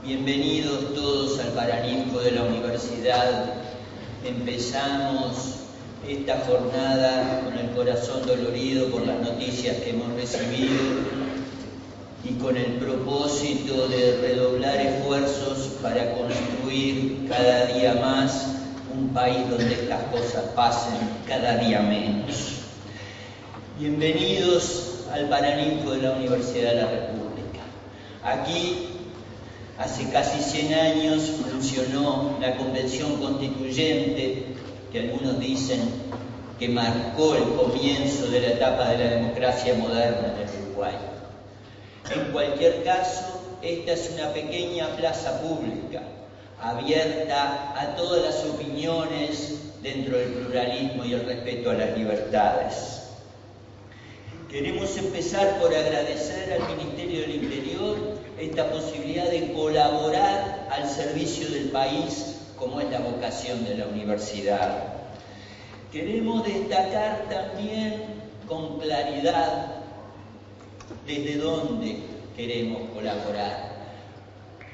Bienvenidos todos al Paraninfo de la Universidad. Empezamos esta jornada con el corazón dolorido por las noticias que hemos recibido y con el propósito de redoblar esfuerzos para construir cada día más un país donde estas cosas pasen cada día menos. Bienvenidos al Paraninfo de la Universidad de la República. Aquí, hace casi 100 años, funcionó la Convención Constituyente, que algunos dicen que marcó el comienzo de la etapa de la democracia moderna en el Uruguay. En cualquier caso, esta es una pequeña plaza pública, abierta a todas las opiniones dentro del pluralismo y el respeto a las libertades. Queremos empezar por agradecer al Ministerio del Interior esta posibilidad de colaborar al servicio del país, como es la vocación de la universidad. Queremos destacar también con claridad desde dónde queremos colaborar.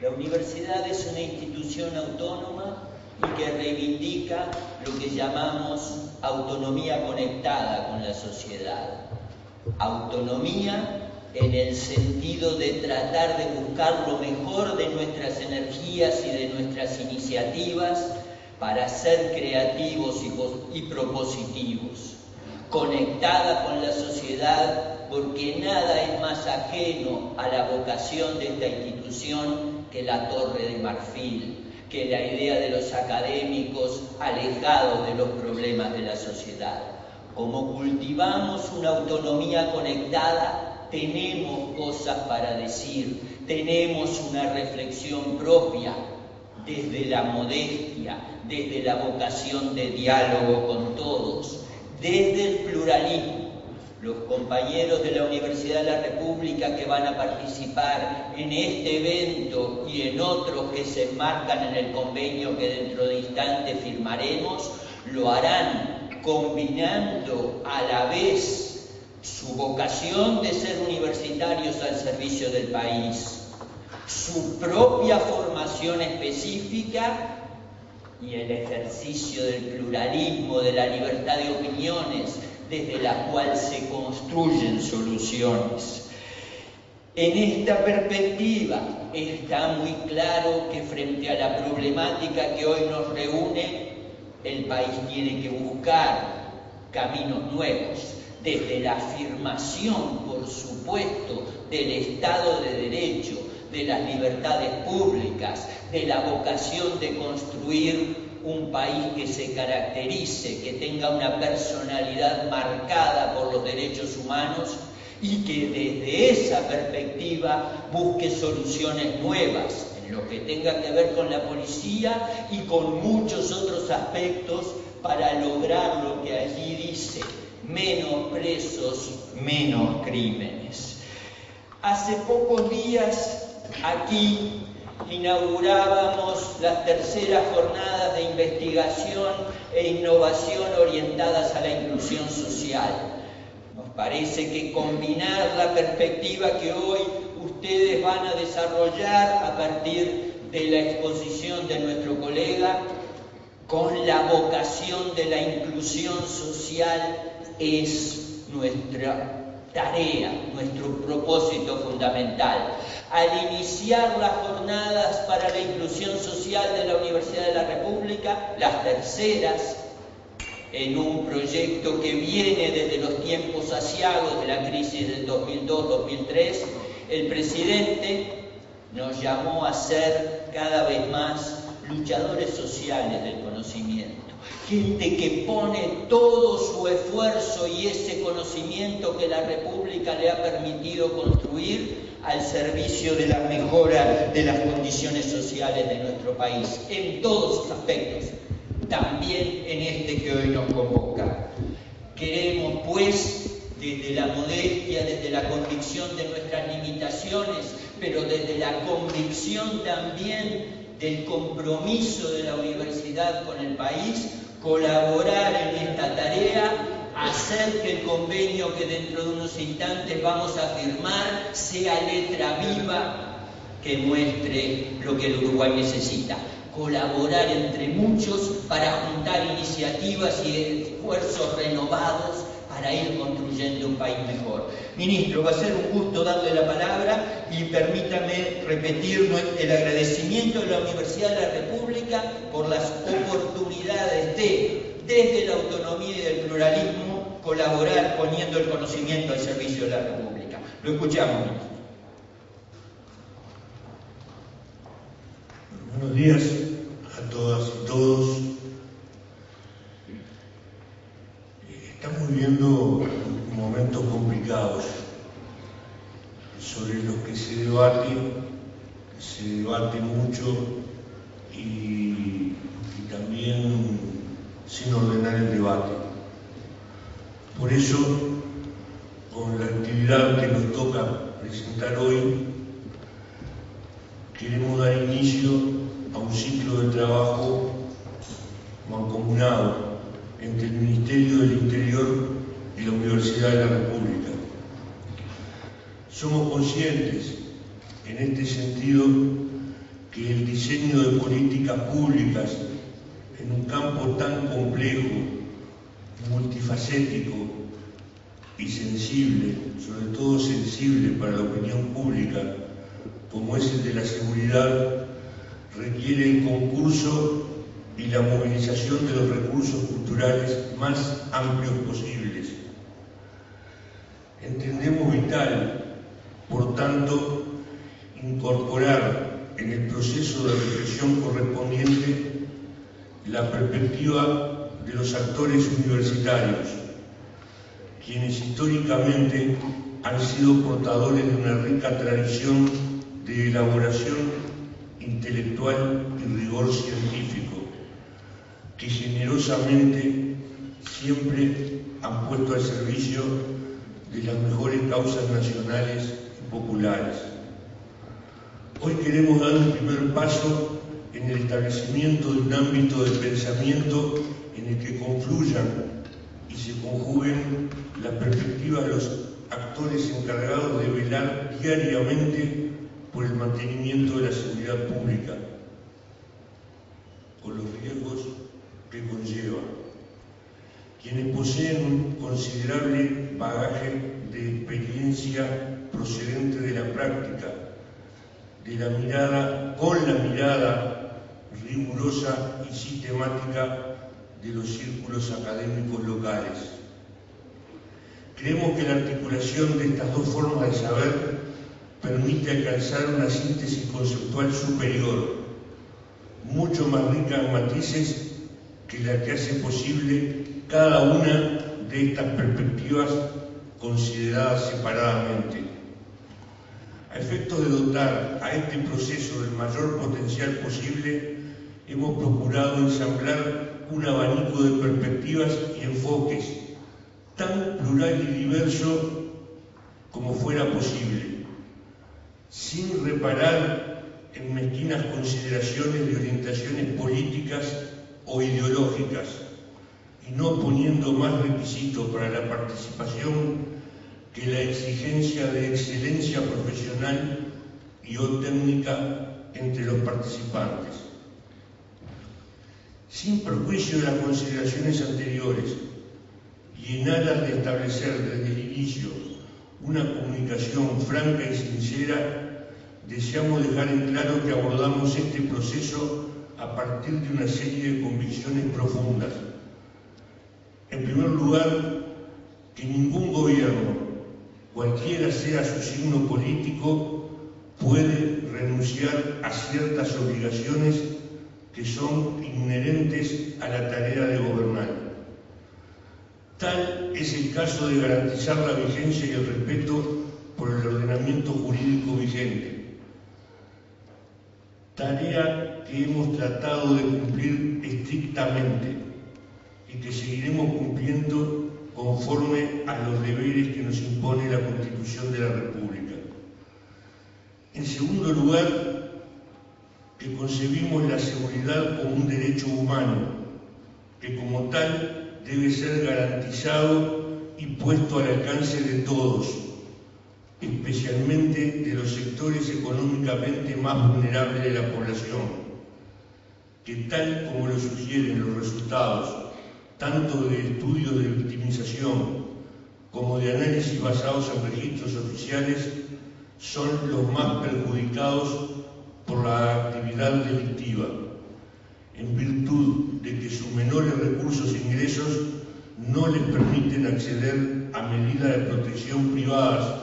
La universidad es una institución autónoma y que reivindica lo que llamamos autonomía conectada con la sociedad. Autonomía en el sentido de tratar de buscar lo mejor de nuestras energías y de nuestras iniciativas para ser creativos y propositivos. Conectada con la sociedad porque nada es más ajeno a la vocación de esta institución que la Torre de Marfil, que la idea de los académicos alejados de los problemas de la sociedad. Como cultivamos una autonomía conectada, tenemos cosas para decir, tenemos una reflexión propia desde la modestia, desde la vocación de diálogo con todos, desde el pluralismo. Los compañeros de la Universidad de la República que van a participar en este evento y en otros que se enmarcan en el convenio que dentro de instantes firmaremos, lo harán combinando a la vez su vocación de ser universitarios al servicio del país, su propia formación específica y el ejercicio del pluralismo, de la libertad de opiniones, desde la cual se construyen soluciones. En esta perspectiva está muy claro que frente a la problemática que hoy nos reúne, el país tiene que buscar caminos nuevos, desde la afirmación, por supuesto, del Estado de Derecho, de las libertades públicas, de la vocación de construir un país que se caracterice, que tenga una personalidad marcada por los derechos humanos y que desde esa perspectiva busque soluciones nuevas en lo que tenga que ver con la policía y con muchos otros aspectos para lograr lo que allí dice: menos presos, menos crímenes. Hace pocos días aquí inaugurábamos las terceras jornadas de investigación e innovación orientadas a la inclusión social. Nos parece que combinar la perspectiva que hoy ustedes van a desarrollar a partir de la exposición de nuestro colega con la vocación de la inclusión social es nuestra tarea, nuestro propósito fundamental. Al iniciar las jornadas para la inclusión social de la Universidad de la República, las terceras, en un proyecto que viene desde los tiempos aciagos de la crisis del 2002-2003, el presidente nos llamó a ser cada vez más luchadores sociales del conocimiento. Gente que pone todo su esfuerzo y ese conocimiento que la República le ha permitido construir al servicio de la mejora de las condiciones sociales de nuestro país, en todos sus aspectos, también en este que hoy nos convoca. Queremos, pues, desde la modestia, desde la convicción de nuestras limitaciones, pero desde la convicción también del compromiso de la universidad con el país, colaborar en esta tarea, hacer que el convenio que dentro de unos instantes vamos a firmar sea letra viva que muestre lo que el Uruguay necesita. Colaborar entre muchos para juntar iniciativas y esfuerzos renovados para ir construyendo un país mejor. Ministro, va a ser un gusto darle la palabra y permítame repetir el agradecimiento de la Universidad de la República por las oportunidades desde la autonomía y el pluralismo, colaborar poniendo el conocimiento al servicio de la República. Lo escuchamos, ministro. Buenos días a todas y todos. Estamos viviendo momentos complicados sobre los que se debate mucho y también sin ordenar el debate. Por eso, con la actividad que nos toca presentar hoy, queremos dar inicio a un ciclo de trabajo mancomunado entre el Ministerio del Interior y la Universidad de la República. Somos conscientes, en este sentido, que el diseño de políticas públicas en un campo tan complejo, multifacético y sensible, sobre todo sensible para la opinión pública, como es el de la seguridad, requiere el concurso y la movilización de los recursos culturales más amplios posibles. Entendemos vital, por tanto, incorporar en el proceso de reflexión correspondiente la perspectiva de los actores universitarios, quienes históricamente han sido portadores de una rica tradición de elaboración intelectual y rigor científico, que generosamente siempre han puesto al servicio de las mejores causas nacionales y populares. Hoy queremos dar un primer paso en el establecimiento de un ámbito de pensamiento en el que confluyan y se conjuguen las perspectivas de los actores encargados de velar diariamente por el mantenimiento de la seguridad pública, con los riesgos que conlleva, quienes poseen un considerable bagaje de experiencia procedente de la práctica, con la mirada rigurosa y sistemática de los círculos académicos locales. Creemos que la articulación de estas dos formas de saber permite alcanzar una síntesis conceptual superior, mucho más rica en matices que la que hace posible cada una de estas perspectivas consideradas separadamente. A efectos de dotar a este proceso del mayor potencial posible, hemos procurado ensamblar un abanico de perspectivas y enfoques tan plural y diverso como fuera posible, sin reparar en mezquinas consideraciones de orientaciones políticas o ideológicas, y no poniendo más requisitos para la participación que la exigencia de excelencia profesional y o técnica entre los participantes. Sin perjuicio de las consideraciones anteriores y en aras de establecer desde el inicio una comunicación franca y sincera, deseamos dejar en claro que abordamos este proceso a partir de una serie de convicciones profundas. En primer lugar, que ningún gobierno, cualquiera sea su signo político, puede renunciar a ciertas obligaciones que son inherentes a la tarea de gobernar. Tal es el caso de garantizar la vigencia y el respeto por el ordenamiento jurídico vigente, tarea que hemos tratado de cumplir estrictamente y que seguiremos cumpliendo conforme a los deberes que nos impone la Constitución de la República. En segundo lugar, que concebimos la seguridad como un derecho humano, que como tal debe ser garantizado y puesto al alcance de todos, especialmente de los sectores económicamente más vulnerables de la población, que tal como lo sugieren los resultados, tanto de estudios de victimización como de análisis basados en registros oficiales, son los más perjudicados por la actividad delictiva, en virtud de que sus menores recursos e ingresos no les permiten acceder a medidas de protección privadas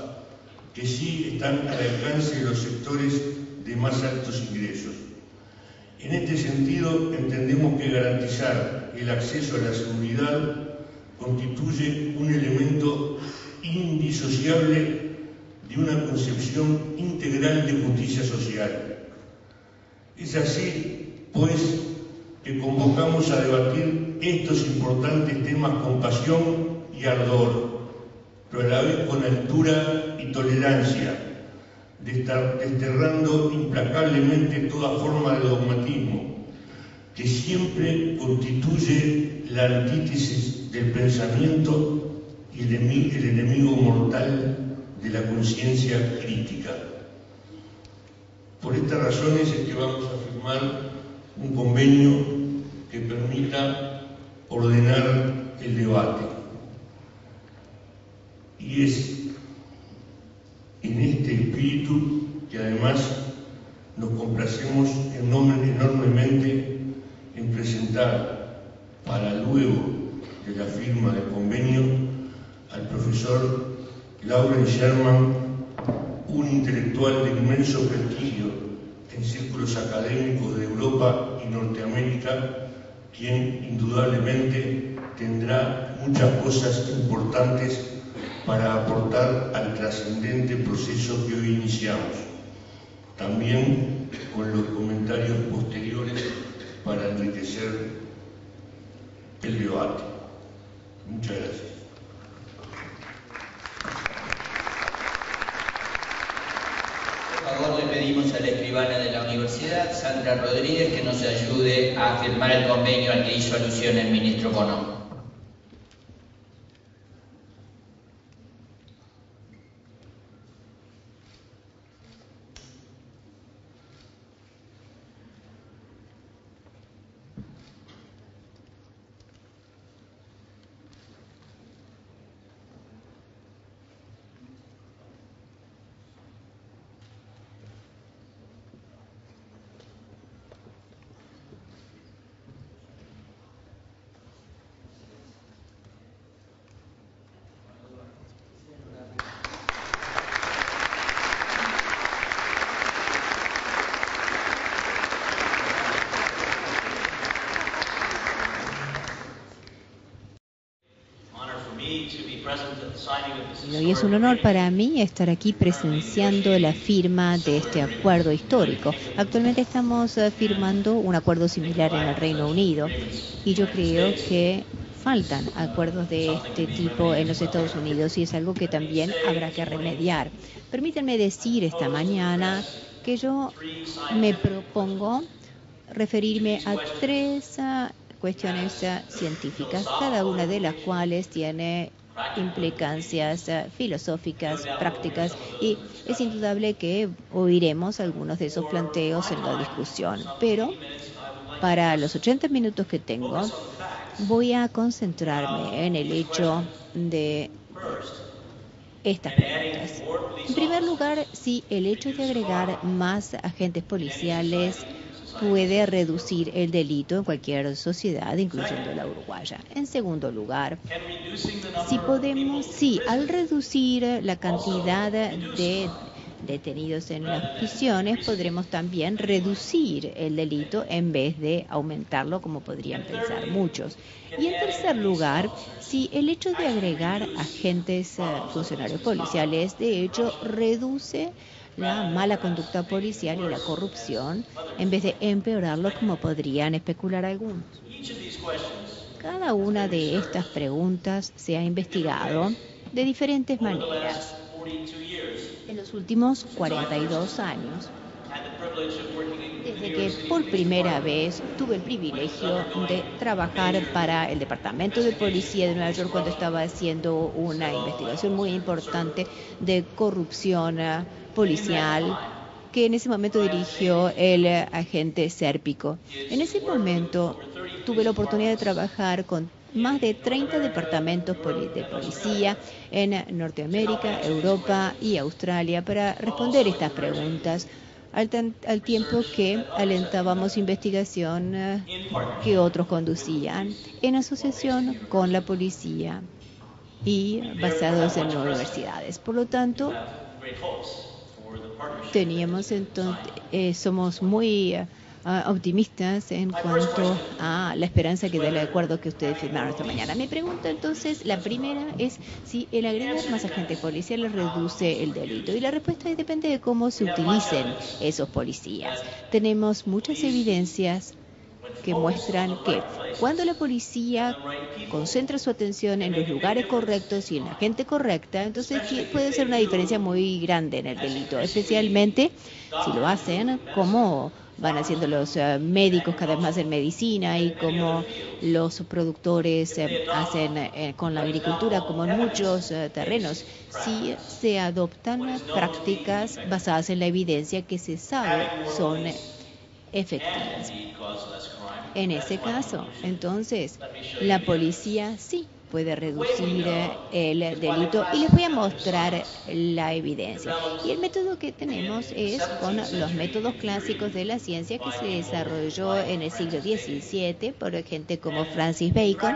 que sí están al alcance de los sectores de más altos ingresos. En este sentido, entendemos que garantizar el acceso a la seguridad constituye un elemento indisociable de una concepción integral de justicia social. Es así, pues, que convocamos a debatir estos importantes temas con pasión y ardor, pero a la vez con altura y tolerancia, desterrando implacablemente toda forma de dogmatismo, que siempre constituye la antítesis del pensamiento y el enemigo mortal de la conciencia crítica. Por estas razones es que vamos a firmar un convenio que permita ordenar el debate. Y es en este espíritu que además nos complacemos enormemente en presentar para luego de la firma del convenio al profesor Lawrence Sherman, un intelectual de inmenso prestigio en círculos académicos de Europa y Norteamérica, quien indudablemente tendrá muchas cosas importantes para aportar al trascendente proceso que hoy iniciamos, también con los comentarios posteriores para enriquecer el debate. Muchas gracias. Por favor, le pedimos a la escribana de la universidad, Sandra Rodríguez, que nos ayude a firmar el convenio al que hizo alusión el ministro Bono. Y es un honor para mí estar aquí presenciando la firma de este acuerdo histórico. Actualmente estamos firmando un acuerdo similar en el Reino Unido y yo creo que faltan acuerdos de este tipo en los Estados Unidos y es algo que también habrá que remediar. Permítanme decir esta mañana que yo me propongo referirme a tres cuestiones científicas, cada una de las cuales tiene implicancias filosóficas, prácticas, y es indudable que oiremos algunos de esos planteos en la discusión. Pero para los 80 minutos que tengo, voy a concentrarme en el hecho de estas preguntas. En primer lugar, si el hecho de agregar más agentes policiales puede reducir el delito en cualquier sociedad, incluyendo la uruguaya. En segundo lugar, si al reducir la cantidad de detenidos en las prisiones, podremos también reducir el delito en vez de aumentarlo, como podrían pensar muchos. Y en tercer lugar, si el hecho de agregar agentes funcionarios policiales, de hecho, reduce la mala conducta policial y la corrupción, en vez de empeorarlo, como podrían especular algunos. Cada una de estas preguntas se ha investigado de diferentes maneras en los últimos 42 años. Desde que por primera vez tuve el privilegio de trabajar para el Departamento de Policía de Nueva York cuando estaba haciendo una investigación muy importante de corrupción policial que en ese momento dirigió el agente Sérpico. En ese momento tuve la oportunidad de trabajar con más de 30 departamentos de policía en Norteamérica, Europa y Australia para responder estas preguntas, al tiempo que alentábamos investigación que otros conducían en asociación con la policía y basados en universidades. Por lo tanto, somos muy optimistas en cuanto a la esperanza que da el acuerdo que ustedes firmaron esta mañana. Mi pregunta entonces, la primera es si el agregar más agentes policiales reduce el delito. Y la respuesta depende de cómo se utilicen esos policías. Tenemos muchas evidencias que muestran que cuando la policía concentra su atención en los lugares correctos y en la gente correcta, entonces puede ser una diferencia muy grande en el delito, especialmente si lo hacen como van haciendo los médicos cada vez más en medicina y como los productores hacen con la agricultura, como en muchos terrenos. Si se adoptan prácticas basadas en la evidencia que se sabe son efectivas. En ese caso, entonces, la policía sí puede reducir el delito y les voy a mostrar la evidencia. Y el método que tenemos es con los métodos clásicos de la ciencia que se desarrolló en el siglo XVII por gente como Francis Bacon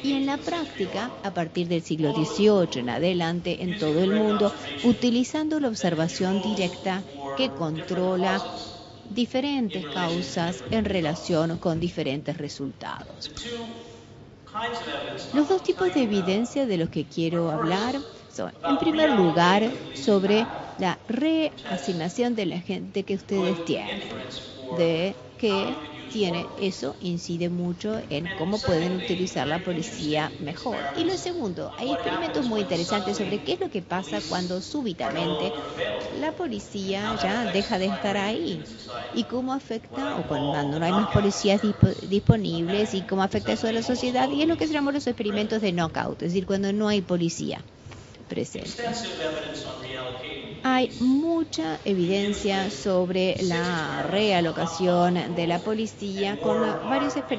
y en la práctica a partir del siglo XVIII en adelante en todo el mundo, utilizando la observación directa que controla diferentes causas en relación con diferentes resultados. Los dos tipos de evidencia de los que quiero hablar son, en primer lugar, sobre la reasignación de la gente que ustedes tienen, de que eso incide mucho en cómo pueden utilizar la policía mejor. Y lo segundo, hay experimentos muy interesantes sobre qué es lo que pasa cuando súbitamente la policía ya deja de estar ahí y cómo afecta, o cuando no hay más policías disponibles y cómo afecta eso a la sociedad, y es lo que se llama los experimentos de knockout, es decir, cuando no hay policía presente. Hay mucha evidencia sobre la realocación de la policía con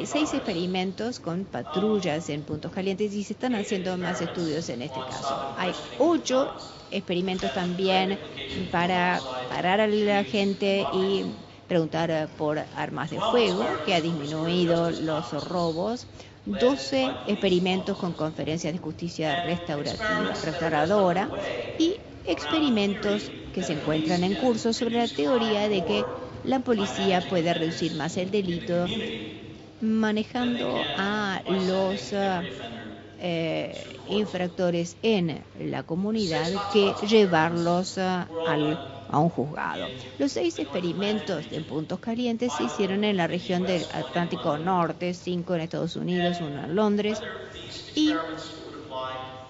6 experimentos con patrullas en puntos calientes y se están haciendo más estudios en este caso. Hay 8 experimentos también para parar a la gente y preguntar por armas de fuego, que ha disminuido los robos. 12 experimentos con conferencias de justicia restauradora y experimentos que se encuentran en curso sobre la teoría de que la policía puede reducir más el delito manejando a los infractores en la comunidad que llevarlos a un juzgado. Los 6 experimentos de puntos calientes se hicieron en la región del Atlántico Norte, 5 en Estados Unidos, 1 en Londres, y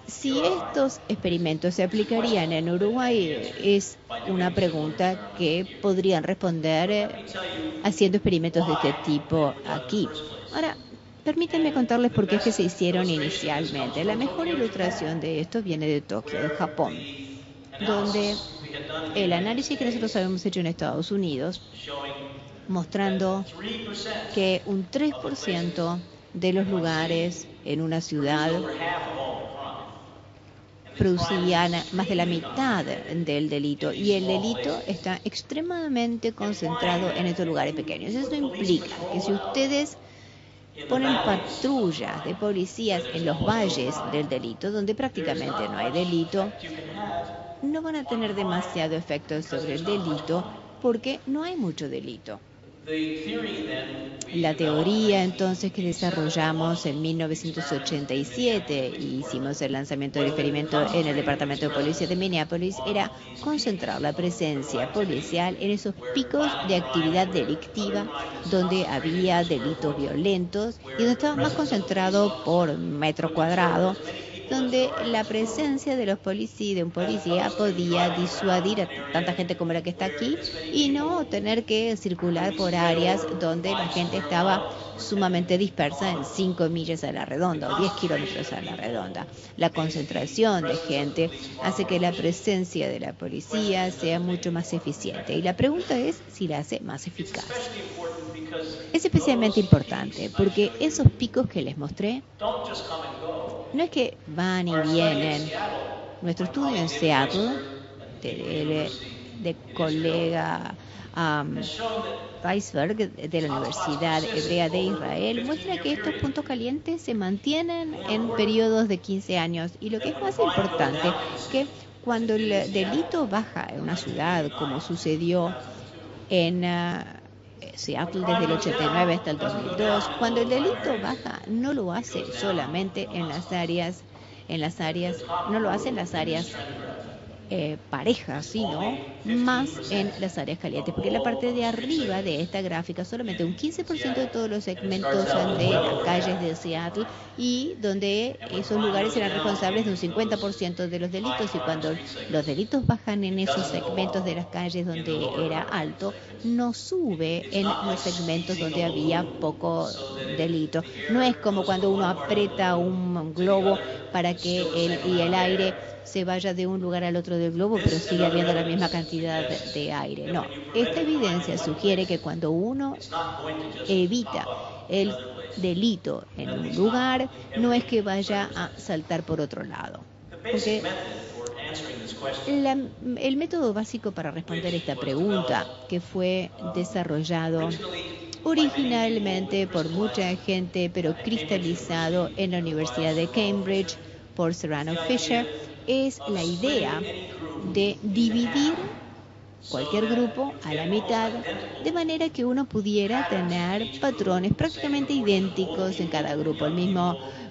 si estos experimentos se aplicarían en Uruguay es una pregunta que podrían responder haciendo experimentos de este tipo aquí. Ahora, permítanme contarles por qué es que se hicieron inicialmente. La mejor ilustración de esto viene de Tokio, de Japón, donde el análisis que nosotros habíamos hecho en Estados Unidos, mostrando que un 3% de los lugares en una ciudad producían más de la mitad del delito y el delito está extremadamente concentrado en estos lugares pequeños. Eso implica que si ustedes ponen patrullas de policías en los valles del delito, donde prácticamente no hay delito, no van a tener demasiado efecto sobre el delito porque no hay mucho delito. La teoría entonces que desarrollamos en 1987 y hicimos el lanzamiento del experimento en el Departamento de Policía de Minneapolis era concentrar la presencia policial en esos picos de actividad delictiva donde había delitos violentos y donde estaba más concentrado por metro cuadrado donde la presencia de un policía podía disuadir a tanta gente como la que está aquí y no tener que circular por áreas donde la gente estaba sumamente dispersa en 5 millas a la redonda o 10 kilómetros a la redonda. La concentración de gente hace que la presencia de la policía sea mucho más eficiente y la pregunta es si la hace más eficaz. Es especialmente importante porque esos picos que les mostré no es que van y vienen. Nuestro estudio en Seattle, de colega Weisberg de la Universidad Hebrea de Israel, muestra que estos puntos calientes se mantienen en periodos de 15 años. Y lo que es más importante, que cuando el delito baja en una ciudad, como sucedió en Seattle desde el 89 hasta el 2002, cuando el delito baja, no lo hace solamente en las áreas, no lo hace en las áreas parejas, sino más en las áreas calientes, porque en la parte de arriba de esta gráfica solamente un 15% de todos los segmentos de las calles de Seattle, y donde esos lugares eran responsables de un 50% de los delitos, y cuando los delitos bajan en esos segmentos de las calles donde era alto, no sube en los segmentos donde había poco delito. No es como cuando uno aprieta un globo para que el aire se vaya de un lugar al otro del globo, pero sigue habiendo la misma cantidad de aire. No, esta evidencia sugiere que cuando uno evita el delito en un lugar, no es que vaya a saltar por otro lado. Porque el método básico para responder esta pregunta, que fue desarrollado originalmente por mucha gente, pero cristalizado en la Universidad de Cambridge por Serrano Fisher, es la idea de dividir cualquier grupo a la mitad, de manera que uno pudiera tener patrones prácticamente idénticos en cada grupo,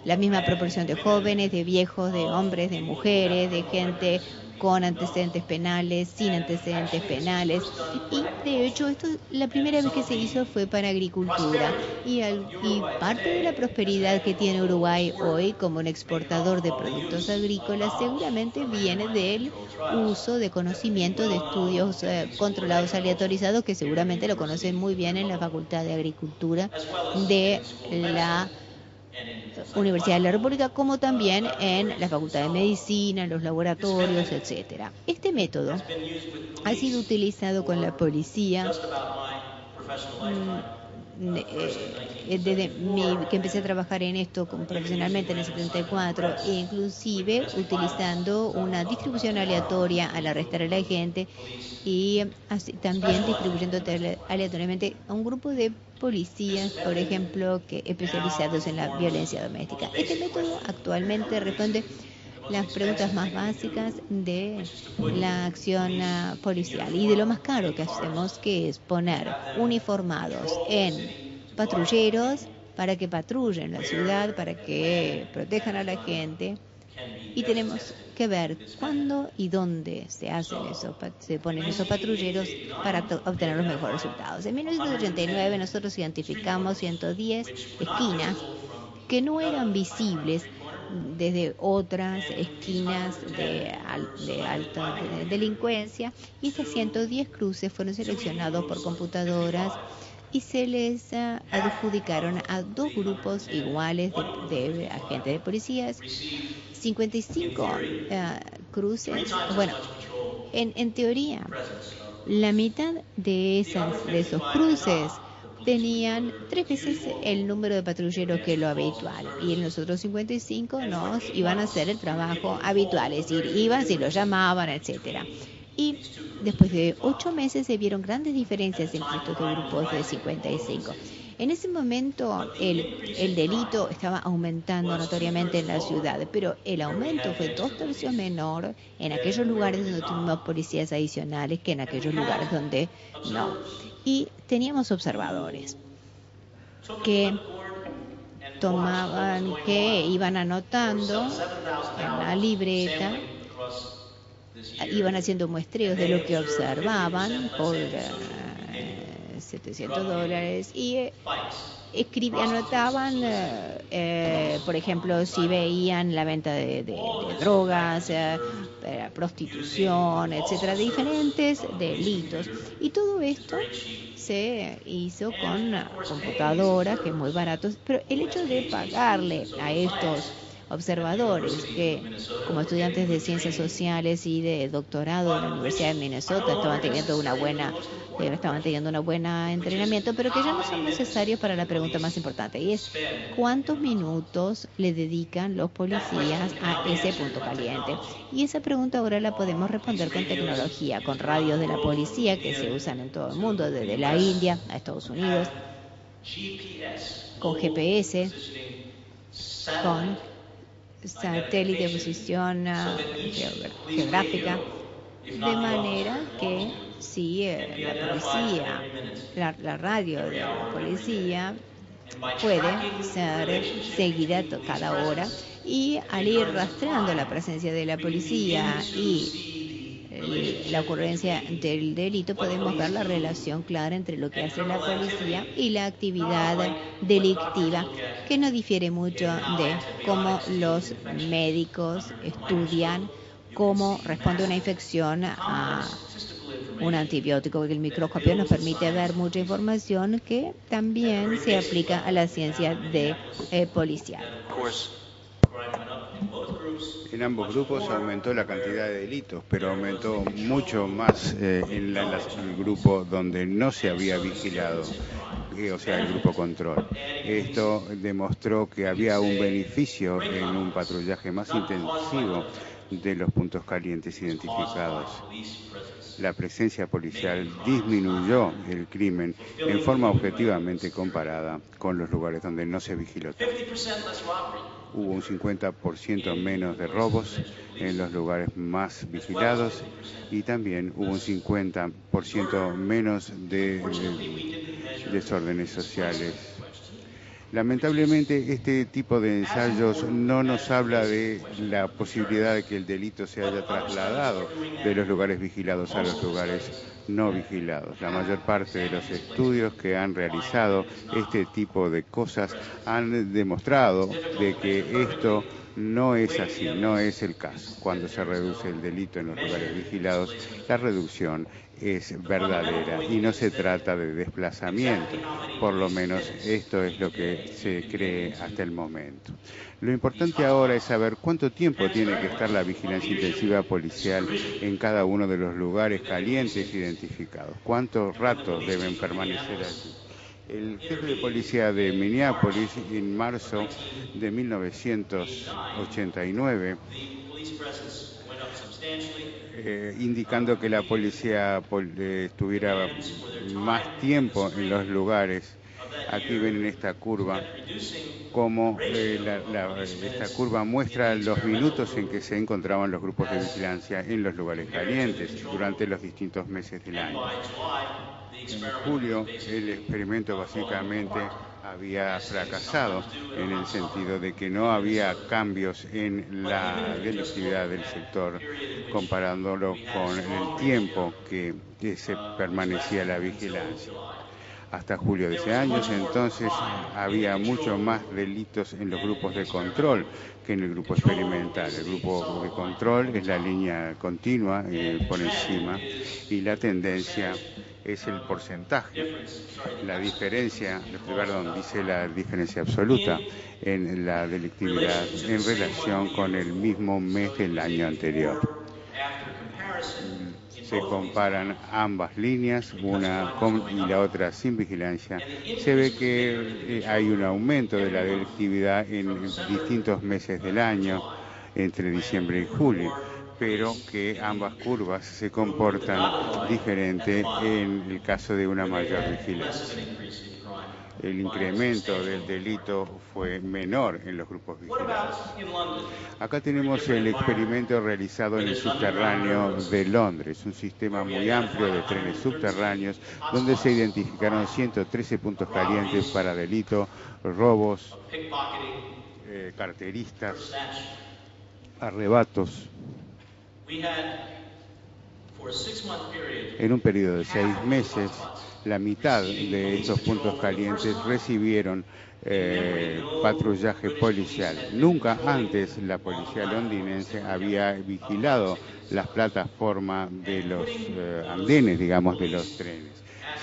la misma proporción de jóvenes, de viejos, de hombres, de mujeres, de gente con antecedentes penales, sin antecedentes penales. Y de hecho, la primera vez que se hizo fue para agricultura. Y parte de la prosperidad que tiene Uruguay hoy como un exportador de productos agrícolas seguramente viene del uso de conocimiento de estudios controlados aleatorizados, que seguramente lo conocen muy bien en la Facultad de Agricultura de la Universidad de la República, como también en la Facultad de Medicina, en los laboratorios, etcétera. Este método ha sido utilizado con la policía desde que empecé a trabajar en esto profesionalmente en el 74, e inclusive utilizando una distribución aleatoria al arrestar a la gente, y así también distribuyendo aleatoriamente a un grupo de policías, por ejemplo, especializados en la violencia doméstica. Este método actualmente responde las preguntas más básicas de la acción policial y de lo más caro que hacemos, que es poner uniformados en patrulleros para que patrullen la ciudad, para que protejan a la gente. Y tenemos que ver cuándo y dónde se ponen esos patrulleros para obtener los mejores resultados. En 1989 nosotros identificamos 110 esquinas que no eran visibles desde otras esquinas de alta delincuencia, y esas 110 cruces fueron seleccionados por computadoras y se les adjudicaron a 2 grupos iguales de agentes de policías. 55 cruces. Bueno, en teoría, la mitad de esos cruces tenían 3 veces el número de patrulleros que lo habitual, y en los otros 55 nos iban a hacer el trabajo habitual, es decir, iban si los llamaban, etcétera. Y después de 8 meses se vieron grandes diferencias entre estos 2 grupos de 55. En ese momento el delito estaba aumentando notoriamente en la ciudad, pero el aumento fue 2 tercios menor en aquellos lugares donde tuvimos policías adicionales que en aquellos lugares donde no. Y teníamos observadores que iban anotando en la libreta, iban haciendo muestreos de lo que observaban por $700 y anotaban, por ejemplo, si veían la venta de drogas, prostitución, etcétera, diferentes delitos. Y todo esto se hizo con computadoras, que es muy barato, pero el hecho de pagarle a estos observadores que, como estudiantes de ciencias sociales y de doctorado de la Universidad de Minnesota, estaban teniendo un buen entrenamiento, pero que ya no son necesarios para la pregunta más importante, y es ¿cuántos minutos le dedican los policías a ese punto caliente? Y esa pregunta ahora la podemos responder con tecnología, con radios de la policía que se usan en todo el mundo, desde la India a Estados Unidos, con GPS, con satélite de posición geográfica, de manera que si la policía, la radio de la policía puede ser seguida cada hora, y al ir rastreando la presencia de la policía y la ocurrencia del delito, podemos ver la relación clara entre lo que hace la policía y la actividad delictiva, que no difiere mucho de cómo los médicos estudian cómo responde una infección a un antibiótico, porque el microscopio nos permite ver mucha información que también se aplica a la ciencia de policial. En ambos grupos aumentó la cantidad de delitos, pero aumentó mucho más en el grupo donde no se había vigilado, o sea, el grupo control. Esto demostró que había un beneficio en un patrullaje más intensivo de los puntos calientes identificados. La presencia policial disminuyó el crimen en forma objetivamente comparada con los lugares donde no se vigiló tanto. Hubo un 50% menos de robos en los lugares más vigilados, y también hubo un 50% menos de desórdenes sociales. Lamentablemente, este tipo de ensayos no nos habla de la posibilidad de que el delito se haya trasladado de los lugares vigilados a los lugares no vigilados. La mayor parte de los estudios que han realizado este tipo de cosas han demostrado de que esto no es así, no es el caso. Cuando se reduce el delito en los lugares vigilados, la reducción es verdadera y no se trata de desplazamiento. Por lo menos esto es lo que se cree hasta el momento. Lo importante ahora es saber cuánto tiempo tiene que estar la vigilancia intensiva policial en cada uno de los lugares calientes identificados. ¿Cuántos ratos deben permanecer allí? El jefe de policía de Minneapolis, en marzo de 1989, indicando que la policía estuviera más tiempo en los lugares. Aquí ven en esta curva cómo esta curva muestra los minutos en que se encontraban los grupos de vigilancia en los lugares calientes durante los distintos meses del año. En julio, el experimento básicamente había fracasado en el sentido de que no había cambios en la delictividad del sector comparándolo con el tiempo que se permanecía la vigilancia. Hasta julio de ese año, entonces, había mucho más delitos en los grupos de control que en el grupo experimental. El grupo de control es la línea continua por encima, y la tendencia es el porcentaje. La diferencia, dice la diferencia absoluta en la delictividad en relación con el mismo mes del año anterior. Se comparan ambas líneas, una con y la otra sin vigilancia. Se ve que hay un aumento de la delictividad en distintos meses del año, entre diciembre y julio, pero que ambas curvas se comportan diferente en el caso de una mayor vigilancia. El incremento del delito fue menor en los grupos vigilados. Acá tenemos el experimento realizado en el subterráneo de Londres, un sistema muy amplio de trenes subterráneos donde se identificaron 113 puntos calientes para delito, robos, carteristas, arrebatos. En un periodo de 6 meses, la mitad de estos puntos calientes recibieron patrullaje policial. Nunca antes la policía londinense había vigilado las plataformas de los andenes, digamos, de los trenes.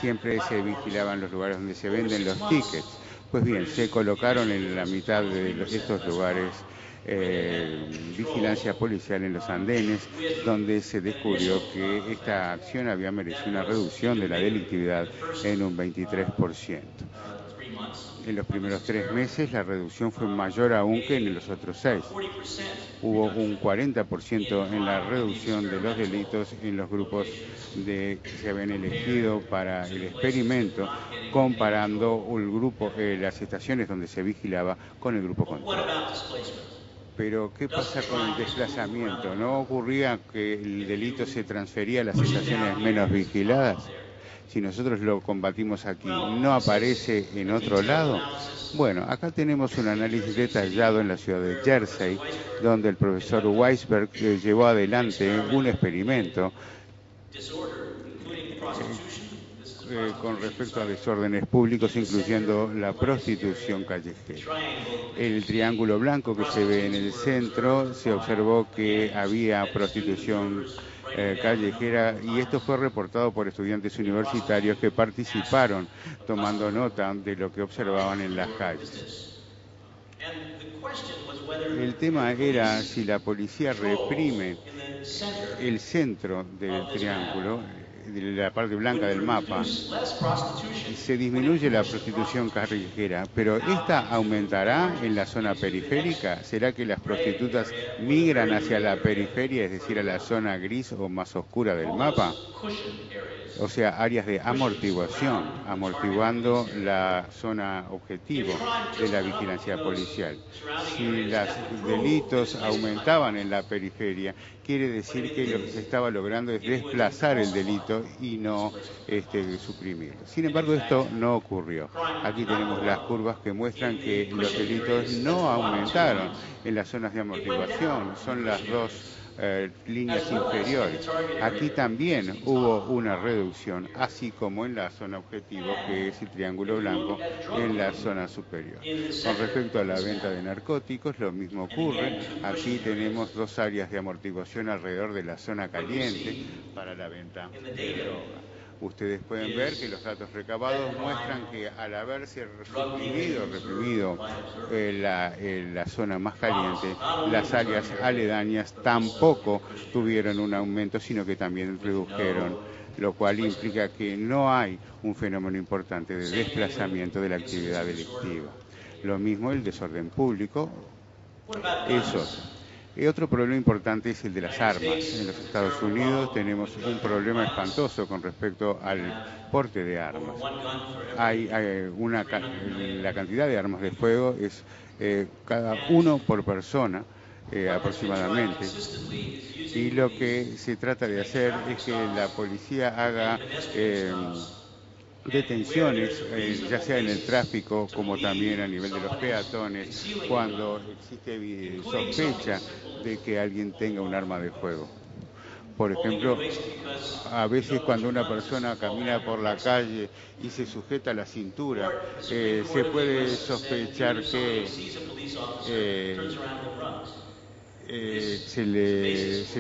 Siempre se vigilaban los lugares donde se venden los tickets. Pues bien, se colocaron en la mitad de estos lugares vigilancia policial en los andenes, donde se descubrió que esta acción había merecido una reducción de la delictividad en un 23%. En los primeros 3 meses la reducción fue mayor aún que en los otros 6. Hubo un 40% en la reducción de los delitos en los grupos que se habían elegido para el experimento, comparando las estaciones donde se vigilaba con el grupo control. Pero, ¿qué pasa con el desplazamiento? ¿No ocurría que el delito se transfería a las estaciones menos vigiladas? Si nosotros lo combatimos aquí, ¿no aparece en otro lado? Bueno, acá tenemos un análisis detallado en la ciudad de Jersey, donde el profesor Weisberg llevó adelante un experimento con respecto a desórdenes públicos, incluyendo la prostitución callejera. El triángulo blanco que se ve en el centro, se observó que había prostitución callejera, y esto fue reportado por estudiantes universitarios que participaron tomando nota de lo que observaban en las calles. El tema era si la policía reprime el centro del triángulo, de la parte blanca del mapa, se disminuye la prostitución callejera, pero ¿esta aumentará en la zona periférica? ¿Será que las prostitutas migran hacia la periferia, es decir, a la zona gris o más oscura del mapa? O sea, áreas de amortiguación, amortiguando la zona objetivo de la vigilancia policial. Si los delitos aumentaban en la periferia, quiere decir que lo que se estaba logrando es desplazar el delito y no suprimirlo. Sin embargo, esto no ocurrió. Aquí tenemos las curvas que muestran que los delitos no aumentaron en las zonas de amortiguación, son las dos líneas inferiores. Aquí también hubo una reducción, así como en la zona objetivo, que es el triángulo blanco, en la zona superior. Con respecto a la venta de narcóticos, lo mismo ocurre. Aquí tenemos dos áreas de amortiguación alrededor de la zona caliente para la venta de droga. Ustedes pueden ver que los datos recabados muestran que al haberse reprimido la zona más caliente, las áreas aledañas tampoco tuvieron un aumento, sino que también redujeron, lo cual implica que no hay un fenómeno importante de desplazamiento de la actividad delictiva. Lo mismo el desorden público, otro problema importante es el de las armas. En los Estados Unidos tenemos un problema espantoso con respecto al porte de armas. La cantidad de armas de fuego es cada uno por persona aproximadamente. Y lo que se trata de hacer es que la policía haga detenciones, ya sea en el tráfico como también a nivel de los peatones, cuando existe sospecha de que alguien tenga un arma de fuego. Por ejemplo, a veces cuando una persona camina por la calle y se sujeta la cintura, se puede sospechar que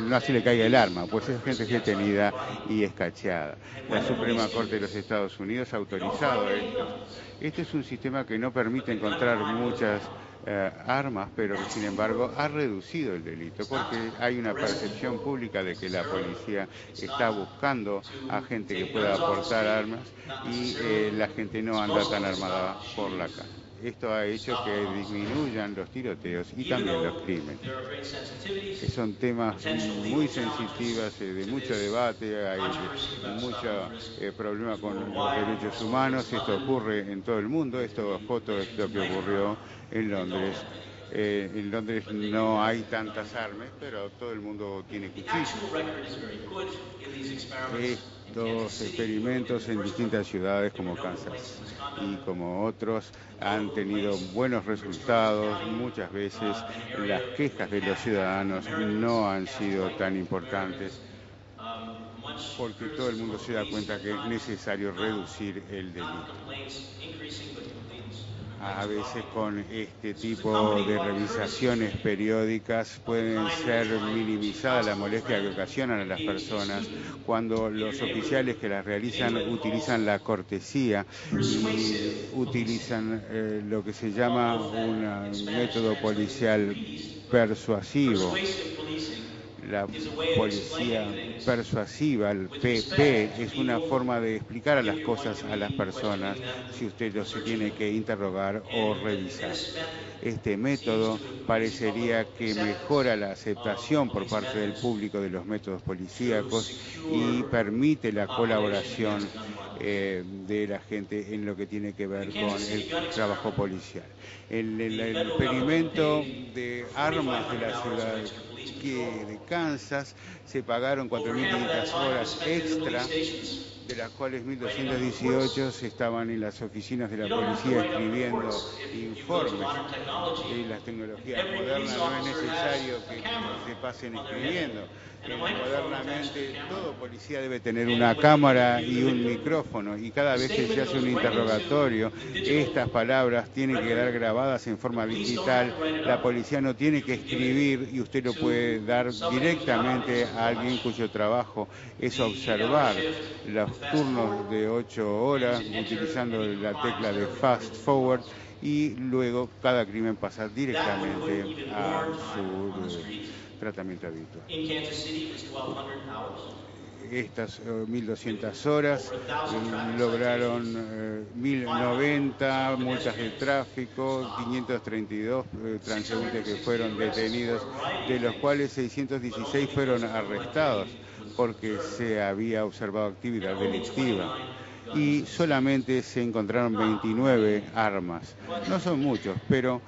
no se le caiga el arma, pues esa gente es detenida y escacheada. La Suprema Corte de los Estados Unidos ha autorizado esto. Este es un sistema que no permite encontrar muchas armas, pero que sin embargo ha reducido el delito, porque hay una percepción pública de que la policía está buscando a gente que pueda aportar armas y la gente no anda tan armada por la calle. Esto ha hecho que disminuyan los tiroteos y también los crímenes. Son temas muy sensitivos, de mucho debate, hay mucho problema con los derechos humanos. Esto ocurre en todo el mundo. Esta foto es lo que ocurrió en Londres. En Londres no hay tantas armas, pero todo el mundo tiene cuchillos. Estos experimentos en distintas ciudades como Kansas y como otros han tenido buenos resultados. Muchas veces las quejas de los ciudadanos no han sido tan importantes. porque todo el mundo se da cuenta que es necesario reducir el delito. A veces con este tipo de revisaciones periódicas pueden ser minimizadas las molestias que ocasionan a las personas cuando los oficiales que las realizan utilizan la cortesía y utilizan lo que se llama un método policial persuasivo. La policía persuasiva, el PP, es una forma de explicar las cosas a las personas si usted los tiene que interrogar o revisar. Este método parecería que mejora la aceptación por parte del público de los métodos policíacos y permite la colaboración de la gente en lo que tiene que ver con el trabajo policial. El experimento de armas de la ciudad de Kansas se pagaron 4.500 horas extra, de las cuales 1.218 estaban en las oficinas de la policía escribiendo informes. Las tecnologías modernas no es necesario que se pasen escribiendo. Modernamente todo policía debe tener una cámara y un micrófono, y cada vez que se hace un interrogatorio, estas palabras tienen que quedar grabadas en forma digital. La policía no tiene que escribir y usted lo puede dar directamente a alguien cuyo trabajo es observar los turnos de 8 horas utilizando la tecla de Fast Forward, y luego cada crimen pasa directamente a su tratamiento habitual. Estas 1.200 horas lograron 1.090 multas de tráfico, 532 transeúntes que fueron detenidos, de los cuales 616 fueron arrestados porque se había observado actividad delictiva. Y solamente se encontraron 29 armas. No son muchos, pero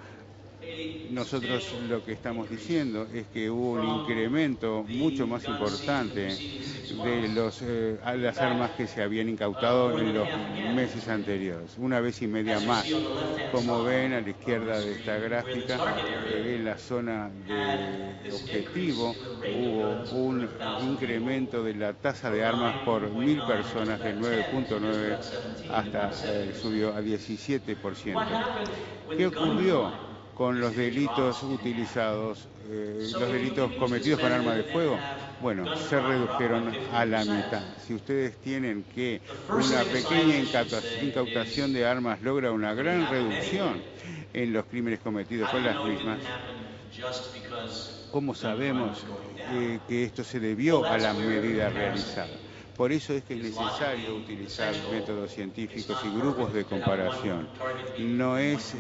nosotros lo que estamos diciendo es que hubo un incremento mucho más importante de las armas que se habían incautado en los meses anteriores, 1,5 veces más. Como ven a la izquierda de esta gráfica, en la zona de objetivo hubo un incremento de la tasa de armas por 1.000 personas del 9.9 hasta subió a 17%. ¿Qué ocurrió con los delitos utilizados, los delitos cometidos con arma de fuego? Bueno, se redujeron a la mitad. Si ustedes tienen que una pequeña incautación de armas logra una gran reducción en los crímenes cometidos con las mismas, ¿cómo sabemos que esto se debió a la medida realizada? Por eso es que es necesario utilizar métodos científicos y grupos de comparación. No es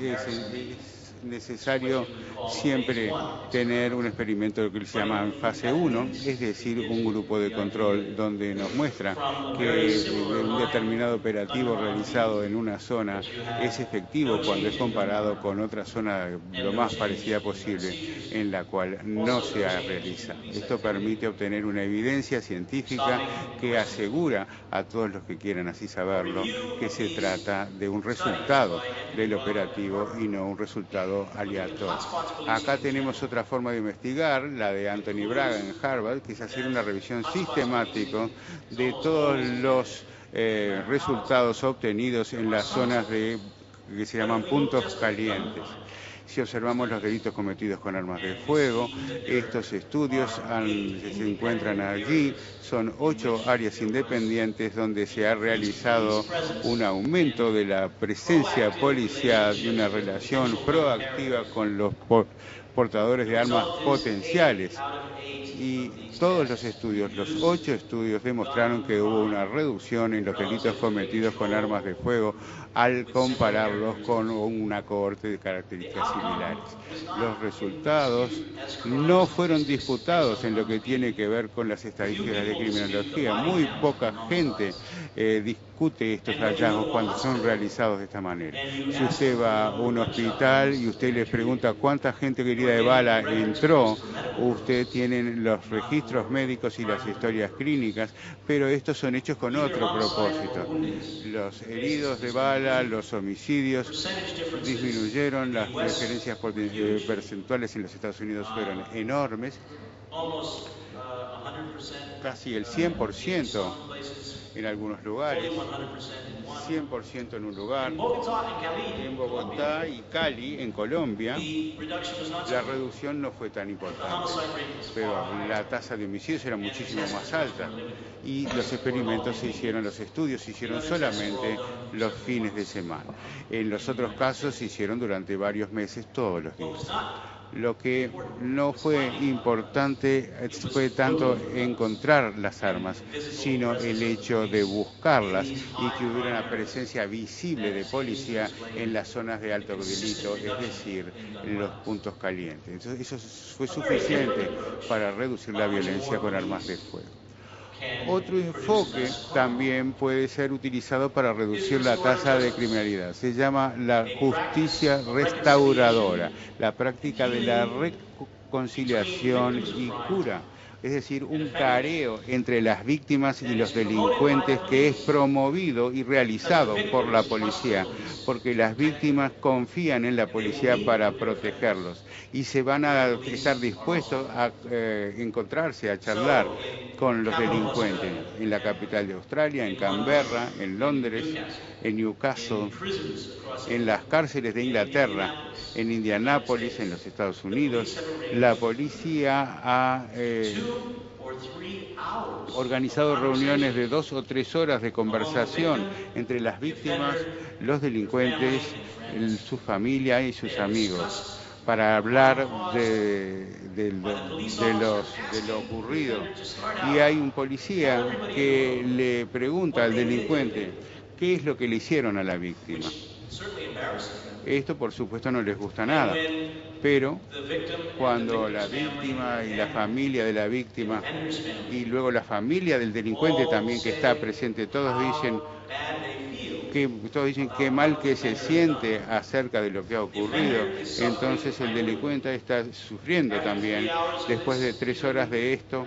necesario siempre tener un experimento que se llama fase 1, es decir, un grupo de control donde nos muestra que un determinado operativo realizado en una zona es efectivo cuando es comparado con otra zona lo más parecida posible en la cual no se ha realizado. Esto permite obtener una evidencia científica que asegura a todos los que quieran así saberlo que se trata de un resultado del operativo y no un resultado aleatorio. Acá tenemos otra forma de investigar, la de Anthony Braga en Harvard, que es hacer una revisión sistemática de todos los resultados obtenidos en las zonas que se llaman puntos calientes. Si observamos los delitos cometidos con armas de fuego, estos estudios se encuentran allí. Son 8 áreas independientes donde se ha realizado un aumento de la presencia policial y una relación proactiva con los portadores de armas potenciales. Y todos los estudios, los 8 estudios, demostraron que hubo una reducción en los delitos cometidos con armas de fuego al compararlos con una cohorte de características similares. Los resultados no fueron disputados en lo que tiene que ver con las estadísticas de criminología. Muy poca gente discute estos hallazgos cuando son realizados de esta manera. Si usted va a un hospital y usted les pregunta cuánta gente herida de bala entró, usted tiene los registros médicos y las historias clínicas, pero estos son hechos con otro propósito. Los heridos de bala, los homicidios disminuyeron, las referencias percentuales en los Estados Unidos fueron enormes. casi el 100% en algunos lugares, 100% en un lugar. En Bogotá y Cali, en Colombia, la reducción no fue tan importante, pero la tasa de homicidios era muchísimo más alta y los experimentos se hicieron, los estudios se hicieron solamente los fines de semana. En los otros casos se hicieron durante varios meses, todos los días. Lo que no fue importante fue tanto encontrar las armas, sino el hecho de buscarlas y que hubiera una presencia visible de policía en las zonas de alto delito, es decir, en los puntos calientes. Entonces, eso fue suficiente para reducir la violencia con armas de fuego. Otro enfoque también puede ser utilizado para reducir la tasa de criminalidad. Se llama la justicia restauradora, la práctica de la reconciliación y cura. Es decir, un careo entre las víctimas y los delincuentes que es promovido y realizado por la policía, porque las víctimas confían en la policía para protegerlos y se van a estar dispuestos a encontrarse, a charlar con los delincuentes en la capital de Australia, en Canberra, en Londres, en Newcastle, en las cárceles de Inglaterra, en Indianápolis, en los Estados Unidos. La policía ha organizado reuniones de 2 o 3 horas de conversación entre las víctimas, los delincuentes, su familia y sus amigos, para hablar de lo ocurrido. Y hay un policía que le pregunta al delincuente qué es lo que le hicieron a la víctima. Esto, por supuesto, no les gusta nada, pero cuando la víctima y la familia de la víctima y luego la familia del delincuente también que está presente, todos dicen qué mal que se siente acerca de lo que ha ocurrido. Entonces el delincuente está sufriendo también. Después de 3 horas de esto,